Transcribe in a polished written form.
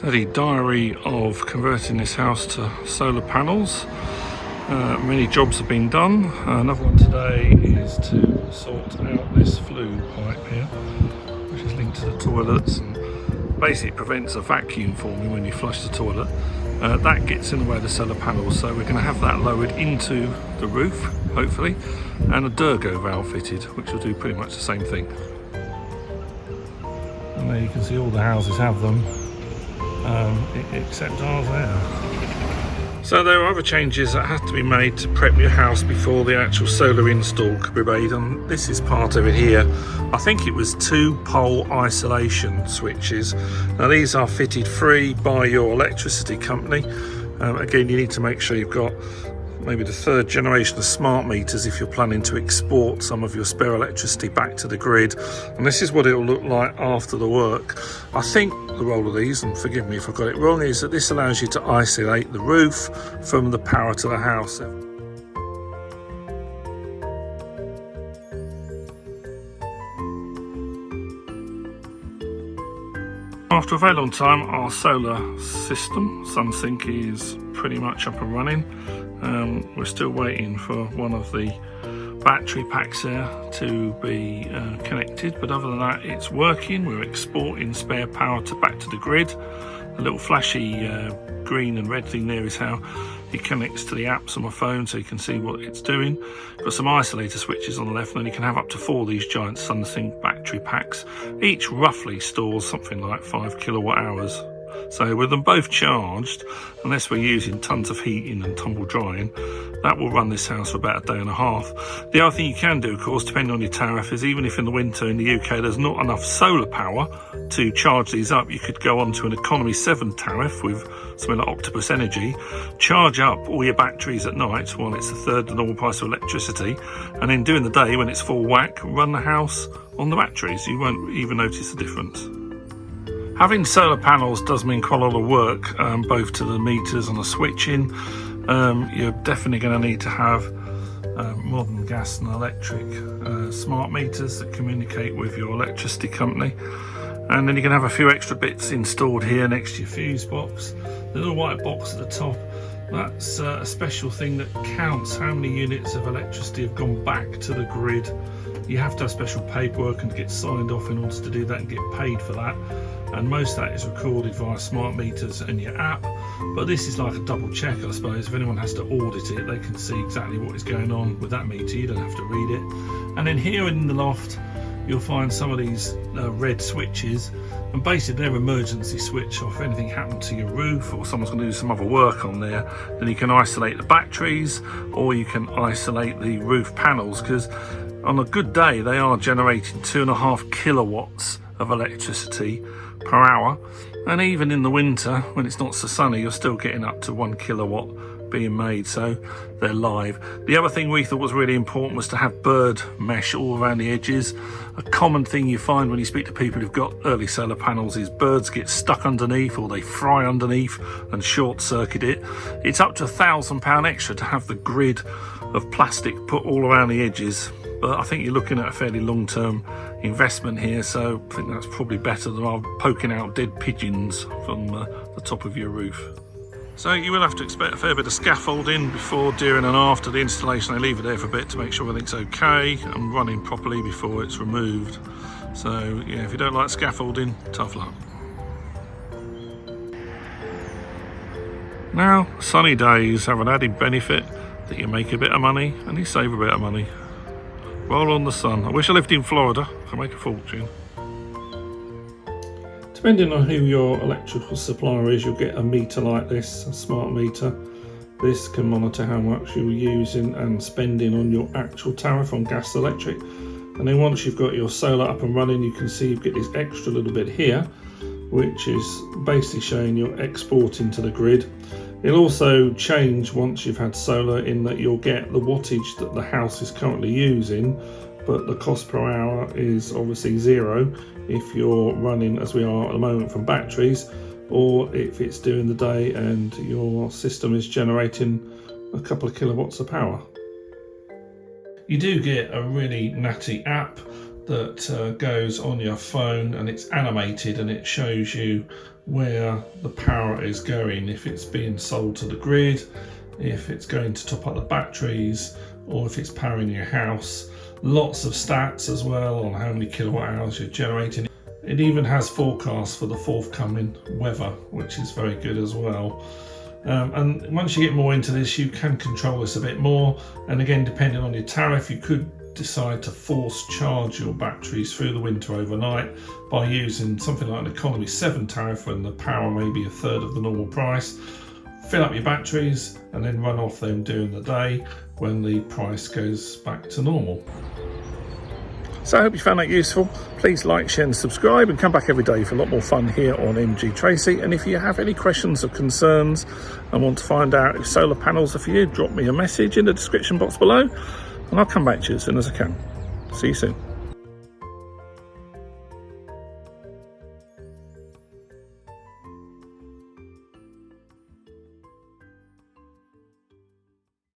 The diary of converting this house to solar panels. Many jobs have been done. Another one today is to sort out this flue pipe here, which is linked to the toilets and basically prevents a vacuum forming when you flush the toilet. That gets in the way of the solar panels, so we're going to have that lowered into the roof, hopefully, and a Durgo valve fitted, which will do pretty much the same thing. And there you can see all the houses have them. Except ours there. So there are other changes that have to be made to prep your house before the actual solar install could be made, and this is part of it here. I think it was 2-pole isolation switches. Now these are fitted free by your electricity company. Again, you need to make sure you've got maybe the 3rd generation of smart meters if you're planning to export some of your spare electricity back to the grid. And this is what it will look like after the work. I think the role of these, and forgive me if I got it wrong, is that this allows you to isolate the roof from the power to the house. After a very long time, our solar system, SunSync, is pretty much up and running. We're still waiting for one of the battery packs there to be connected, but other than that, it's working. We're exporting spare power back to the grid. The little flashy green and red thing there is how it connects to the apps on my phone, so you can see what it's doing. Got some isolator switches on the left, and then you can have up to 4 of these giant SunSync battery packs. Each roughly stores something like 5 kilowatt hours. So with them both charged, unless we're using tons of heating and tumble drying, that will run this house for about a day and a half. The other thing you can do, of course, depending on your tariff, is even if in the winter in the UK there's not enough solar power to charge these up, you could go on to an economy 7 tariff with something like Octopus Energy, charge up all your batteries at night while it's a third the normal price of electricity, and then during the day when it's full whack, run the house on the batteries. You won't even notice the difference. Having solar panels does mean quite a lot of work, both to the meters and the switching. You're definitely going to need to have modern gas and electric smart meters that communicate with your electricity company. And then you can have a few extra bits installed here next to your fuse box. The little white box at the top, that's a special thing that counts how many units of electricity have gone back to the grid. You have to have special paperwork and get signed off in order to do that and get paid for that. And most of that is recorded via smart meters and your app, but this is like a double check, I suppose. If anyone has to audit it, they can see exactly what is going on with that meter. You don't have to read it. And then here in the loft, you'll find some of these red switches, and basically they're emergency switch. Or if anything happened to your roof or someone's going to do some other work on there, then you can isolate the batteries or you can isolate the roof panels, because on a good day they are generating 2.5 kilowatts of electricity per hour, and even in the winter when it's not so sunny, you're still getting up to 1 kilowatt being made, so they're live. The other thing we thought was really important was to have bird mesh all around the edges. A common thing you find when you speak to people who've got early solar panels is birds get stuck underneath, or they fry underneath and short circuit it. It's up to £1,000 extra to have the grid of plastic put all around the edges, but I think you're looking at a fairly long-term investment here, so I think that's probably better than poking out dead pigeons from the top of your roof. So you will have to expect a fair bit of scaffolding before, during and after the installation. They leave it there for a bit to make sure everything's okay and running properly before it's removed. So yeah, if you don't like scaffolding, tough luck. Now, sunny days have an added benefit that you make a bit of money and you save a bit of money. Roll on the sun. I wish I lived in Florida. I could make a fortune. Depending on who your electrical supplier is, you'll get a meter like this, a smart meter. This can monitor how much you're using and spending on your actual tariff on gas and electric. And then once you've got your solar up and running, you can see you get this extra little bit here, which is basically showing you're exporting to the grid. It'll also change once you've had solar, in that you'll get the wattage that the house is currently using, but the cost per hour is obviously zero if you're running, as we are at the moment, from batteries, or if it's during the day and your system is generating a couple of kilowatts of power. You do get a really natty app that goes on your phone, and it's animated and it shows you where the power is going, if it's being sold to the grid, if it's going to top up the batteries, or if it's powering your house. Lots of stats as well on how many kilowatt hours you're generating. It even has forecasts for the forthcoming weather, which is very good as well. And once you get more into this, you can control this a bit more, and again, depending on your tariff, you could decide to force charge your batteries through the winter overnight by using something like an economy 7 tariff, when the power may be a third of the normal price. Fill up your batteries and then run off them during the day when the price goes back to normal. So I hope you found that useful. Please like, share and subscribe, and come back every day for a lot more fun here on MG Tracy. And if you have any questions or concerns and want to find out if solar panels are for you, drop me a message in the description box below and I'll come back to you as soon as I can. See you soon.